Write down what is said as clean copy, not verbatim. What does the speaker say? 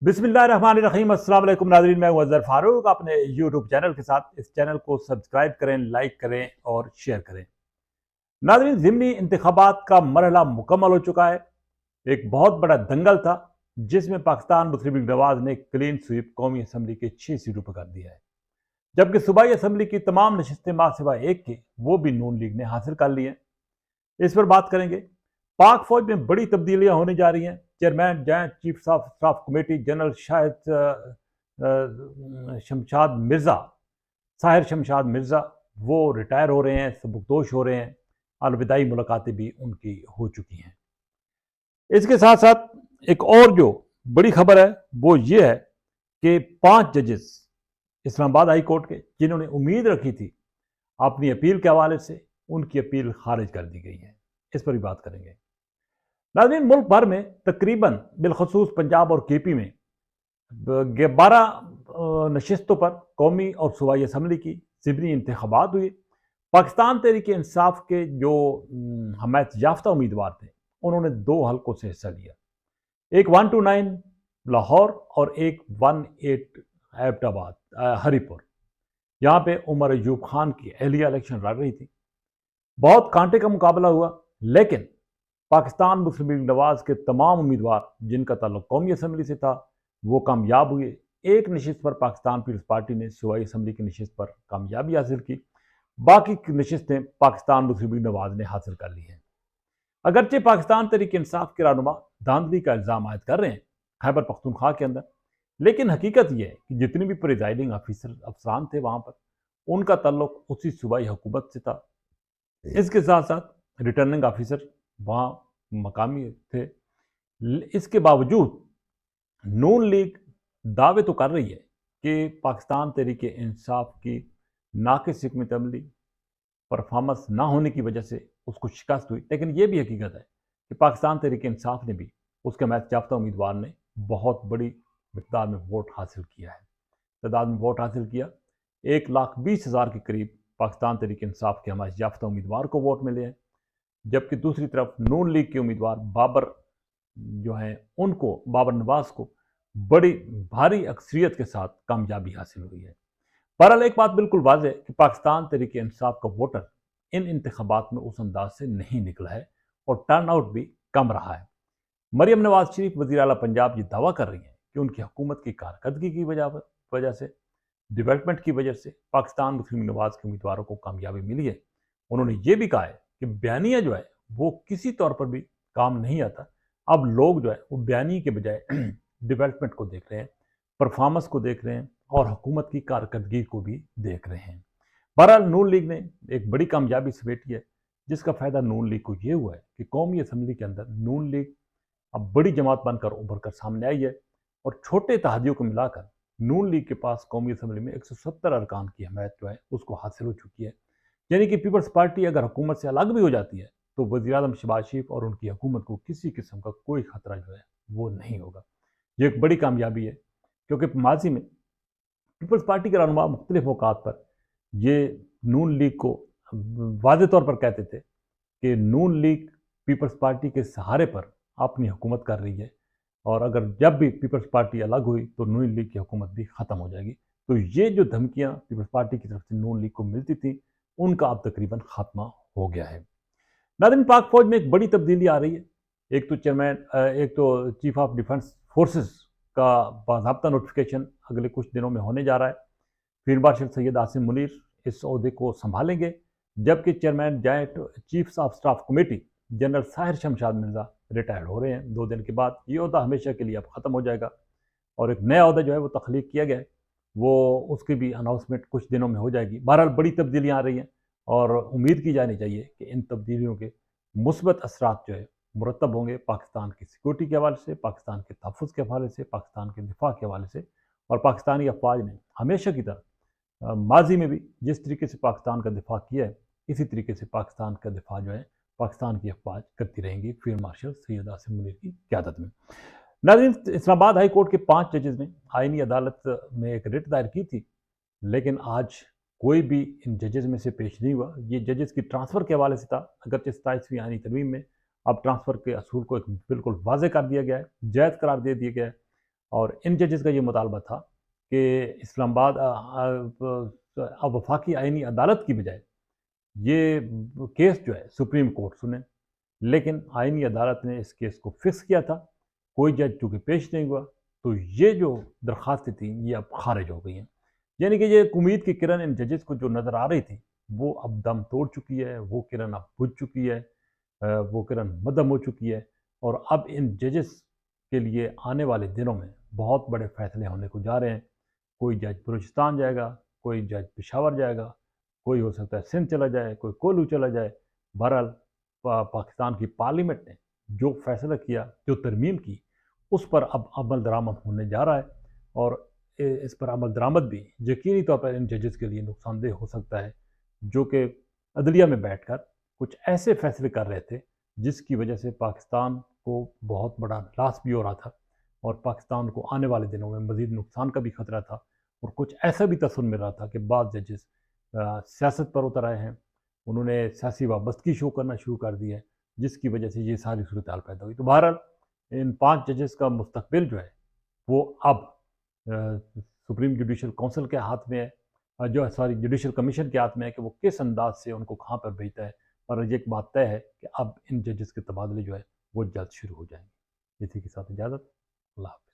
बिस्मिल्लाहिर्रहमानिर्रहीम। अस्सलाम वालेकुम नाज़रीन, मैं हूं अज़हर फारूक अपने यूट्यूब चैनल के साथ। इस चैनल को सब्सक्राइब करें, लाइक करें और शेयर करें। नाज़रीन, ज़िमनी इंतखाबात का मरहला मुकम्मल हो चुका है। एक बहुत बड़ा दंगल था जिसमें पाकिस्तान मुस्लिम लीग नवाज ने क्लीन स्वीप कौमी असम्बली के 6 सीटों पर कर दिया है, जबकि सूबाई असम्बली की तमाम नशिस्तें मां सिवाय एक की वो भी नून लीग ने हासिल कर ली हैं। इस पर बात करेंगे। पाक फौज में बड़ी तब्दीलियां होने जा रही हैं। Chairman joint chief of staff committee general Shamshad Mirza Sahir Shamshad Mirza वो रिटायर हो रहे हैं, सबकदोश हो रहे हैं। अलविदाई मुलाकातें भी उनकी हो चुकी हैं। इसके साथ साथ एक और जो बड़ी खबर है वो ये है कि 5 जजेस इस्लामाबाद हाई कोर्ट के, जिन्होंने उम्मीद रखी थी अपनी अपील के हवाले से, उनकी अपील खारिज कर दी गई है। इस पर भी बात करेंगे। नाज़रीन, मुल्क भर में तकरीबन बिलखसूस पंजाब और केपी में 12 नशिस्तों पर कौमी और सूबाई असम्बली की ज़िमनी इंतखाबात हुए। पाकिस्तान तहरीक इंसाफ के जो हमायत याफ्ता उम्मीदवार थे, उन्होंने 2 हल्कों से हिस्सा लिया। एक 129 लाहौर और एक 18 एबटाबाद हरीपुर। यहाँ पे उमर अयूब खान की एहलिया इलेक्शन लड़ रही थी। बहुत कांटे का मुकाबला हुआ, लेकिन पाकिस्तान मुस्लिम लीग नवाज के तमाम उम्मीदवार जिनका ताल्लुक कौमी असम्बली से था वो कामयाब हुए। एक नशिस्त पर पाकिस्तान पीपल्स पार्टी ने सूबाई असम्बली की नशिस्त पर कामयाबी हासिल की। बाकी की नशिस्तें पाकिस्तान मुस्लिम लीग नवाज ने हासिल कर ली हैं। अगरचे पाकिस्तान तहरीक इंसाफ के रहनुमा धांधली का इल्ज़ाम आयद कर रहे हैं खैबर पख्तूनख्वा के अंदर, लेकिन हकीकत यह है कि जितने भी प्रिजाइडिंग अफसरान थे वहां पर, उनका ताल्लुक उसी सूबाई हुकूमत से था। इसके साथ साथ रिटर्निंग ऑफिसर वहाँ मकामी थे। इसके बावजूद नून लीग दावे तो कर रही है कि पाकिस्तान तहरीक इंसाफ की नाकिस हिकमत अमली, परफॉर्मेंस ना होने की वजह से उसको शिकस्त हुई, लेकिन यह भी हकीकत है कि पाकिस्तान तहरीक इंसाफ ने भी, उसके हमायत याफ्ता उम्मीदवार ने बहुत बड़ी मिकदार में वोट हासिल किया है। तादाद में वोट हासिल किया 1,20,000 के करीब पाकिस्तान तहरीक इंसाफ के हमायत याफ्ता उम्मीदवार को वोट मिले हैं, जबकि दूसरी तरफ नून लीग के उम्मीदवार बाबर जो हैं, उनको, बाबर नवाज को बड़ी भारी अक्सरियत के साथ कामयाबी हासिल हुई है। बहरहाल एक बात बिल्कुल वाज़ेह है कि पाकिस्तान तहरीक इंसाफ का वोटर इन इंतखाबात में उस अंदाज से नहीं निकला है और टर्न आउट भी कम रहा है। मरियम नवाज शरीफ वज़ीर आला पंजाब ये दावा कर रही हैं कि उनकी हुकूमत की कारकर्दगी की वजह से, डेवलपमेंट की वजह से पाकिस्तान मुस्लिम नवाज के उम्मीदवारों को कामयाबी मिली है। उन्होंने ये भी कहा है कि बयानिया जो है वो किसी तौर पर भी काम नहीं आता। अब लोग जो है वो बयानी के बजाय डेवलपमेंट को देख रहे हैं, परफॉर्मेंस को देख रहे हैं और हुकूमत की कारकर्दगी को भी देख रहे हैं। बहरहाल नून लीग ने एक बड़ी कामयाबी समेटी है, जिसका फ़ायदा नून लीग को ये हुआ है कि कौमी असम्बली के अंदर नून लीग अब बड़ी जमात बनकर उभर कर सामने आई है और छोटे तहादियों को मिलाकर नून लीग के पास कौमी असम्बली में 170 अरकान की हमायत जो है उसको हासिल हो चुकी है। यानी कि पीपल्स पार्टी अगर हुकूमत से अलग भी हो जाती है तो वज़ीर आज़म शहबाज शरीफ और उनकी हुकूमत को किसी किस्म का कोई खतरा जो है वो नहीं होगा। ये एक बड़ी कामयाबी है, क्योंकि माजी में पीपल्स पार्टी के रहनुमा मुख्तलिफ अवकात पर ये नून लीग को वाज़ेह तौर पर कहते थे कि नून लीग पीपल्स पार्टी के सहारे पर अपनी हुकूमत कर रही है और अगर जब भी पीपल्स पार्टी अलग हुई तो नून लीग की हुकूमत भी ख़त्म हो जाएगी। तो ये जो धमकियां पीपल्स पार्टी की तरफ से नून लीग को मिलती थी, उनका अब तकरीबन खात्मा हो गया है। नाज़रीन, पाक फौज में एक बड़ी तब्दीली आ रही है। एक तो चीफ ऑफ डिफेंस फोर्सेस का बाज़ाब्ता नोटिफिकेशन अगले कुछ दिनों में होने जा रहा है। फील्ड मार्शल सैयद आसिम मुनीर इस ओहदे को संभालेंगे, जबकि chairman joint chief of staff committee general Sahir Shamshad Mirza retired हो रहे हैं 2 दिन के बाद। ये ओहदा हमेशा के लिए अब ख़त्म हो जाएगा और एक नया ओहदा जो है वो तख्लीक किया गया है, वो उसकी भी अनाउंसमेंट कुछ दिनों में हो जाएगी। बहरहाल बड़ी तब्दीलियाँ आ रही हैं और उम्मीद की जानी चाहिए कि इन तब्दीलियों के मुस्बत असरात जो है मुरतब होंगे पाकिस्तान की सिक्योरिटी के हवाले से, पाकिस्तान के तहफ़्फ़ुज़ के हवाले से, पाकिस्तान के दिफा के हवाले से। और पाकिस्तानी अफवाज ने हमेशा की तरह माजी में भी जिस तरीके से पाकिस्तान का दिफा किया है, इसी तरीके से पाकिस्तान का दिफा जो है पाकिस्तान की अफवाज करती रहेंगी फील्ड मार्शल सैयद आसिम मुनीर की क़यादत में। नाज़रीन, इस्लामाबाद हाई कोर्ट के 5 जजेस ने आईनी अदालत में एक रिट दायर की थी, लेकिन आज कोई भी इन जजेस में से पेश नहीं हुआ। ये जजेस की ट्रांसफ़र के हवाले से था, अगरचे 27वीं आईनी तरमीम में अब ट्रांसफ़र के असूल को एक बिल्कुल वाज़ेह कर दिया गया है, जायज़ करार दे दिया गया है। और इन जजेस का ये मुतालबा था कि इस्लामाबाद अब वफाकी आइनी अदालत की बजाय ये केस जो है सुप्रीम कोर्ट सुने। लेकिन आइनी अदालत ने इस केस को फिक्स किया था, कोई जज चूँकि पेश नहीं हुआ, तो ये जो दरख्वास्तें थीं ये अब खारिज हो गई हैं। यानी कि ये एक उम्मीद की किरण इन जजेस को जो नज़र आ रही थी, वो अब दम तोड़ चुकी है, वो किरण अब बुझ चुकी है, वो किरण मद्दम हो चुकी है। और अब इन जजेस के लिए आने वाले दिनों में बहुत बड़े फैसले होने को जा रहे हैं। कोई जज बलूचिस्तान जाएगा, कोई जज पेशावर जाएगा, कोई हो सकता है सिंध चला जाए, कोई कोल्हू चला जाए। बहरहाल पाकिस्तान की पार्लियामेंट ने जो फैसला किया, जो तरमीम की, उस पर अब अमल दरामद होने जा रहा है। और इस पर अमल दरामद भी यकीनी तौर पर इन जजेस के लिए नुकसानदेह हो सकता है, जो कि अदलिया में बैठकर कुछ ऐसे फैसले कर रहे थे जिसकी वजह से पाकिस्तान को बहुत बड़ा लॉस भी हो रहा था और पाकिस्तान को आने वाले दिनों में मज़ीद नुकसान का भी खतरा था। और कुछ ऐसा भी तसव्वुर मिल रहा था कि बाद जजेस सियासत पर उतर आए हैं, उन्होंने सियासी वाबस्तगी शो करना शुरू कर दी है, जिसकी वजह से ये सारी सूरत हाल पैदा हुई। तो बहरहाल इन 5 जजेस का मुस्तकबिल जो है वो अब सुप्रीम जुडिशल काउंसिल के हाथ में है, जो सॉरी जुडिशल कमीशन के हाथ में है कि वो किस अंदाज से उनको कहाँ पर भेजता है। और ये एक बात तय है कि अब इन जजेस के तबादले जो है वो जल्द शुरू हो जाएंगे। इसी के साथ इजाज़त, अल्लाह हाफ़िज़।